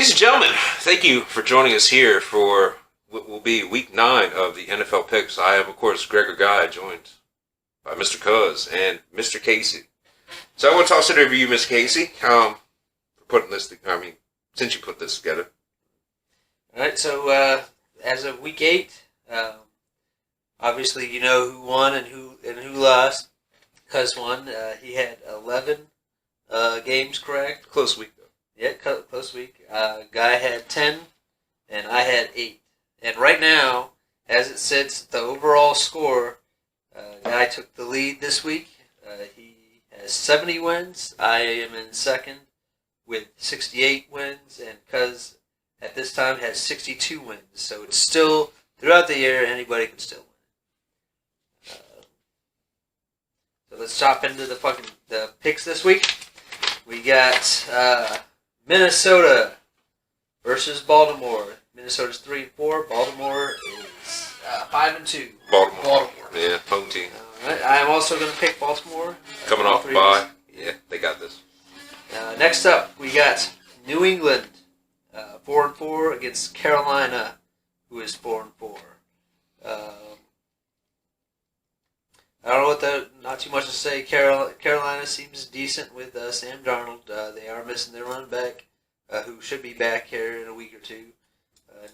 Ladies and gentlemen, thank you for joining us here for what will be week 9 of the NFL picks. I am, of course, Gregor Guy, joined by Mr. Cuz and Mr. Casey. So I want to toss it over to you, Mr. Casey, for putting this, since you put this together. All right, so as of week 8, obviously you know who won and who lost. Cuz won. He had 11 games correct. Close week, though. Yeah, close week. Guy had 10, and I had 8. And right now, as it sits, the overall score, Guy took the lead this week. He has 70 wins. I am in second with 68 wins, and Cuz at this time has 62 wins. So it's still, throughout the year, anybody can still win. So let's chop into the picks this week. We got Minnesota versus Baltimore. Minnesota's 3-4. Baltimore is 5-2. Baltimore. Yeah, home team. All right. I am also going to pick Baltimore. Coming off a bye. Yeah, they got this. Next up, we got New England, 4-4 against Carolina, who is 4-4. I don't know not too much to say. Carolina seems decent with Sam Darnold. They are missing their running back, who should be back here in a week or two.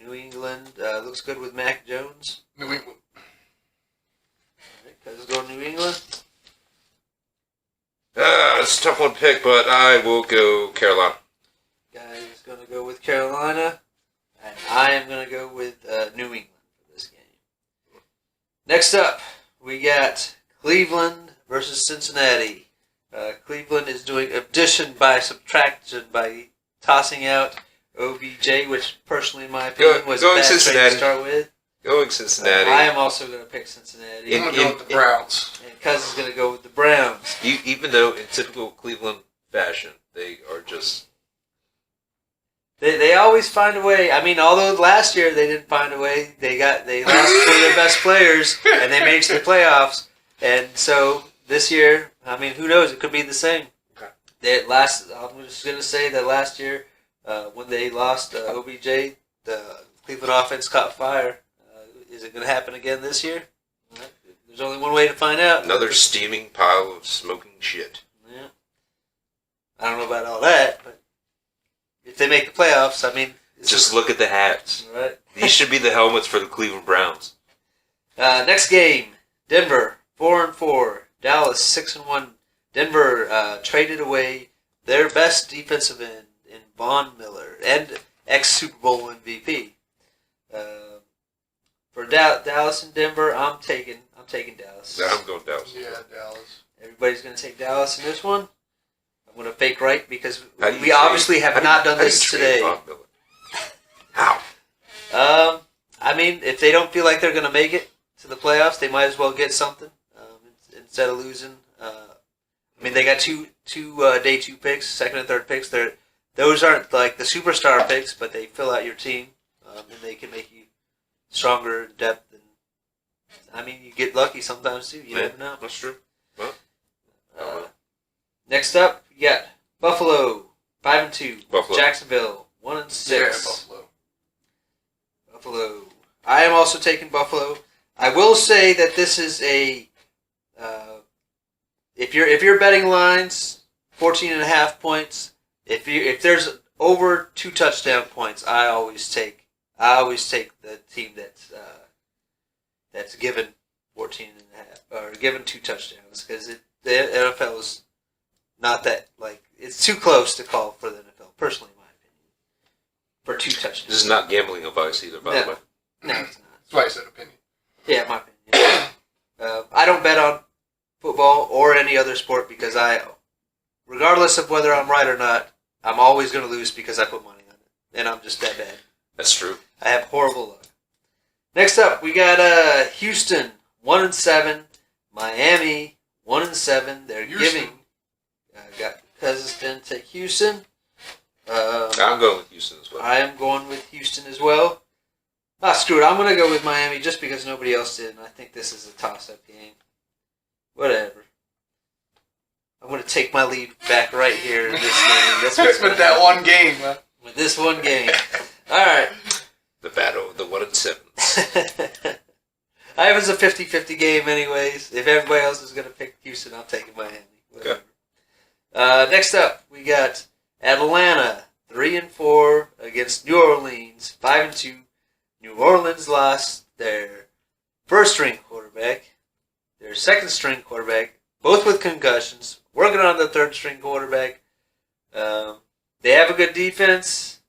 New England looks good with Mac Jones. New England. Cuz is going New England. It's a tough one to pick, but I will go Carolina. Guy is going to go with Carolina, and I am going to go with New England for this game. Next up, we got Cleveland versus Cincinnati. Cleveland is doing addition by subtraction by tossing out OBJ, which personally, in my opinion, was a bad trade to start with. Going Cincinnati. I am also going to pick Cincinnati. I'm going to go with the Browns. And Cuz is going to go with the Browns. Even though in typical Cleveland fashion, they are just... They always find a way. I mean, although last year they didn't find a way, they lost two of their best players, and they made it to the playoffs. And so this year, I mean, who knows? It could be the same. Okay. I'm just going to say that last year, when they lost OBJ, the Cleveland offense caught fire. Is it going to happen again this year? There's only one way to find out. Another steaming pile of smoking shit. Yeah. I don't know about all that, but if they make the playoffs, I mean... Just look at the hats. Right. These should be the helmets for the Cleveland Browns. Next game, Denver, 4-4. Dallas, 6-1. Denver traded away their best defensive end in Von Miller and ex-Super Bowl MVP. For Dallas and Denver, I'm taking Dallas. I'm going Dallas. Yeah, Dallas. Everybody's going to take Dallas in this one. I'm going to fake right because we obviously have not done this today. How? I mean, if they don't feel like they're going to make it to the playoffs, they might as well get something instead of losing. I mean, they got two day 2 picks, second and third picks. Those aren't like the superstar picks, but they fill out your team, and they can make you stronger in depth. And I mean, you get lucky sometimes too. You never know. That's true. Well, next up, you got Buffalo, 5-2. Buffalo. Jacksonville, 1-6. Yeah, Buffalo. Buffalo. I am also taking Buffalo. I will say that this is a if you're betting lines, 14.5 points. If there's over 2 touchdown points, I always take the team that's given 14.5 or given 2 touchdowns because the NFL is not that it's too close to call for the NFL. Personally, in my opinion, for 2 touchdowns. This is not gambling advice either, by the way. No, it's not. That's why I said opinion. Yeah, my opinion. I don't bet on football or any other sport because regardless of whether I'm right or not, I'm always going to lose because I put money on it, and I'm just that bad. That's true. I have horrible luck. Next up, we got Houston, 1-7. Miami, 1-7. They're Houston. giving. Got Kazakhstan take Houston. I'm going with Houston as well. I am going with Houston as well. Screw it. I'm going to go with Miami just because nobody else did, and I think this is a toss-up game. Whatever. I'm going to take my lead back right here in this game. That's what's With that one game, huh? With this one game. All right. The battle of the 1 and 7. It was a 50-50 game anyways. If everybody else is going to pick Houston, I'm taking Miami. Whatever. Okay. Next up, we got Atlanta, 3-4 against New Orleans, 5-2. New Orleans lost their first-string quarterback, their second-string quarterback, both with concussions, working on the third-string quarterback. They have a good defense.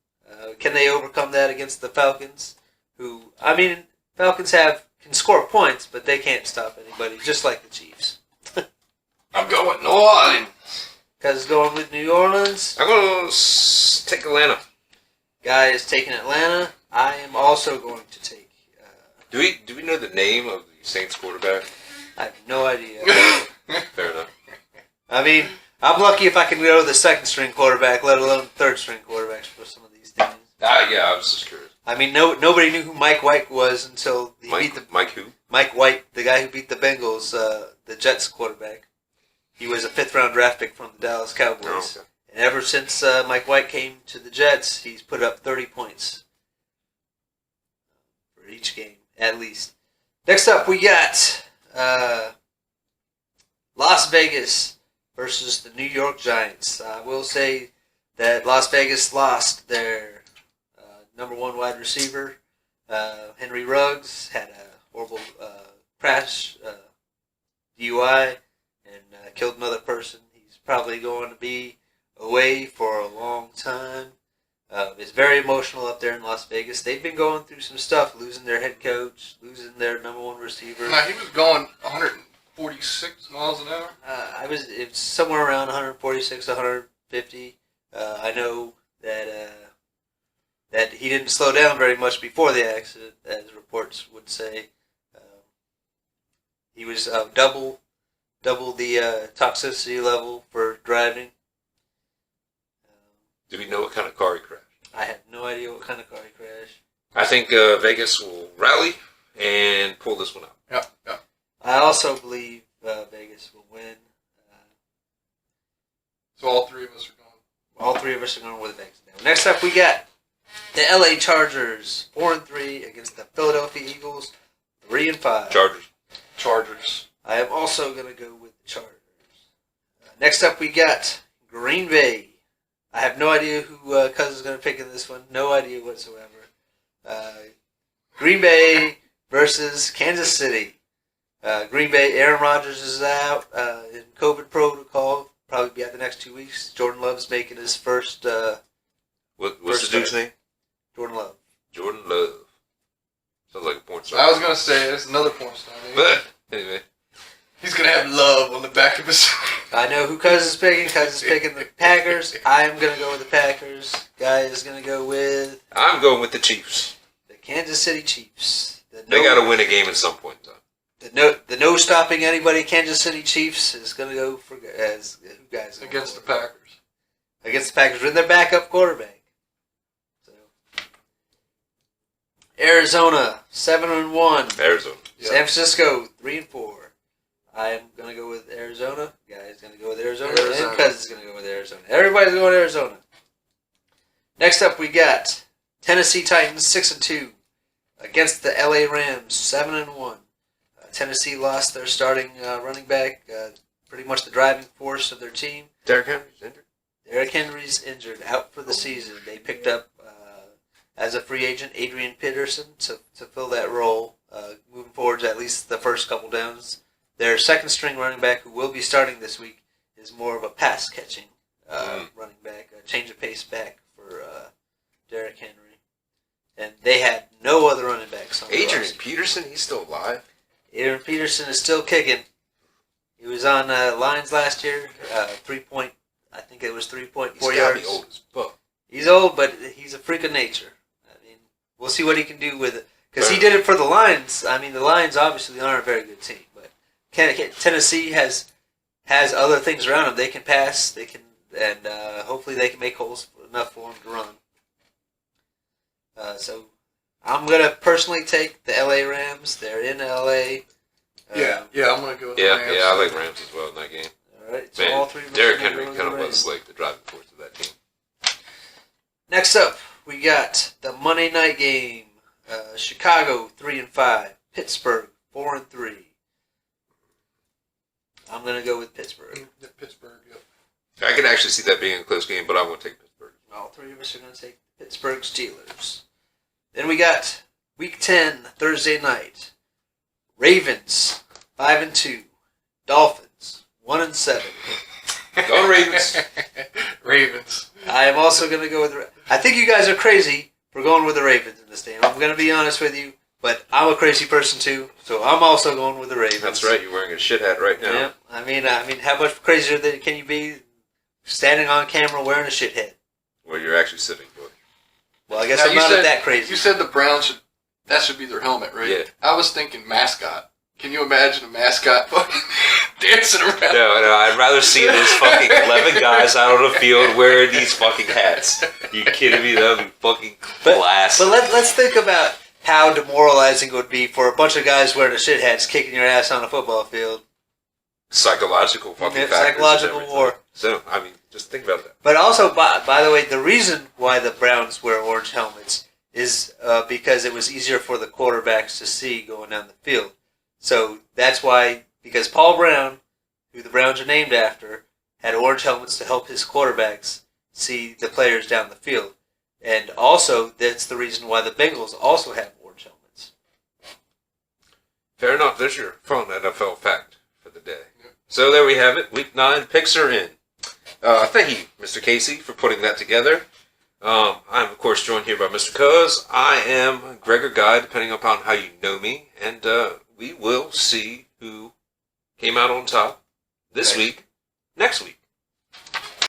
Can they overcome that against the Falcons? Falcons can score points, but they can't stop anybody, just like the Chiefs. I'm going New Orleans. Cuz going with New Orleans. I'm going to take Atlanta. Guy is taking Atlanta. I am also going to take. Do we know the name of the Saints quarterback? I have no idea. Fair enough. I'm lucky if I can go to the second string quarterback, let alone third string quarterbacks for some of these teams. Yeah, I was just curious. Nobody knew who Mike White was until he beat the Mike who? Mike White, the guy who beat the Bengals, the Jets quarterback. He was a 5th-round draft pick from the Dallas Cowboys. Oh, okay. And ever since Mike White came to the Jets, he's put up 30 points for each game, at least. Next up, we got Las Vegas versus the New York Giants. I will say that Las Vegas lost their number one wide receiver. Henry Ruggs had a horrible crash, DUI, and killed another person. He's probably going to be away for a long time. It's very emotional up there in Las Vegas. They've been going through some stuff, losing their head coach, losing their number one receiver. Now, he was going 146 miles an hour. It was somewhere around 146, 150. I know that he didn't slow down very much before the accident, as reports would say. He was double the toxicity level for driving. Do we know what kind of car he crashed? I have no idea what kind of car he crashed. I think Vegas will rally and pull this one out. Yeah. I also believe Vegas will win. So all three of us are going. All three of us are going with Vegas now. Next up, we got the LA Chargers, 4-3 against the Philadelphia Eagles, 3-5. Chargers. I am also going to go with the Chargers. Next up, we got Green Bay. I have no idea who Cuz is going to pick in this one. No idea whatsoever. Green Bay versus Kansas City. Green Bay, Aaron Rodgers is out in COVID protocol. Probably be out the next 2 weeks. Jordan Love's making his first. What's the dude's name? Jordan Love. Jordan Love. Sounds like a porn star. I was going to say, it's another porn star. But anyway. He's going to have love on the back of his... I know who Cuz is picking. Cuz is picking the Packers. I am going to go with the Packers. Guy is going to go with... I'm going with the Chiefs. The Kansas City Chiefs. They got to win a game at some point in time. The no stopping anybody Kansas City Chiefs is going to go for... as who guys Against the Packers. Against the Packers with their backup quarterback. So, Arizona, 7-1. Arizona. Yep. San Francisco, 3-4. I am going to go with Arizona. Guy's going to go with Arizona. And Cuz is going to go with Arizona. Everybody's going to Arizona. Next up, we got Tennessee Titans, 6-2. Against the LA Rams, 7-1. Tennessee lost their starting running back, pretty much the driving force of their team. Derrick Henry's injured. Derrick Henry's injured, out for the season. They picked up, as a free agent, Adrian Peterson to fill that role, moving forward to at least the first couple downs. Their second-string running back, who will be starting this week, is more of a pass-catching running back, a change of pace back for Derrick Henry. And they had no other running backs on the Adrian roster. Peterson, he's still alive. Adrian Peterson is still kicking. He was on Lions last year, I think it was 3.4 He's yards. gotta be old as fuck. He's old, but he's a freak of nature. We'll see what he can do with it. Because he did it for the Lions. The Lions obviously aren't a very good team, but Tennessee has other things around them. They can pass, and hopefully they can make holes enough for him to run. So I'm gonna personally take the LA Rams. They're in LA. I'm going to go with the Yeah, Rams. I like Rams as well in that game. All right, so Man, all three of us Derrick are gonna Henry go with kind of the Rams. was like the driving force of that team. Next up, we got the Monday night game. Chicago 3-5, Pittsburgh 4-3. I'm gonna go with Pittsburgh. Pittsburgh, yep. I could actually see that being a close game, but I won't take Pittsburgh. All three of us are gonna take Pittsburgh Steelers. Then we got Week 10 Thursday night. Ravens 5-2, Dolphins 1-7. Go Ravens. Ravens. I am also gonna go with. I think you guys are crazy for going with the Ravens in this game. I'm gonna be honest with you. But I'm a crazy person too, so I'm also going with the Ravens. That's right. You're wearing a shit hat right now. Yeah, I mean, how much crazier can you be standing on camera wearing a shit hat? Well, you're actually sitting, boy. Well, I guess Now, I'm not that crazy. You said the Browns should be their helmet, right? Yeah. I was thinking mascot. Can you imagine a mascot fucking dancing around? No, I'd rather see this fucking 11 guys out on the field wearing these fucking hats. You kidding me? That would be fucking class. But let's think about how demoralizing it would be for a bunch of guys wearing a shit hats kicking your ass on a football field. Psychological fucking factors. Psychological and war. So, I mean, just think about that. But also, by the way, the reason why the Browns wear orange helmets is because it was easier for the quarterbacks to see going down the field. So that's why, because Paul Brown, who the Browns are named after, had orange helmets to help his quarterbacks see the players down the field. And also, that's the reason why the Bengals also have orange helmets. Fair enough. There's your fun NFL fact for the day. So there we have it. Week 9 picks are in. Thank you, Mr. Casey, for putting that together. I'm, of course, joined here by Mr. Cuz. I am Gregor Guy, depending upon how you know me. And we will see who came out on top this week, next week.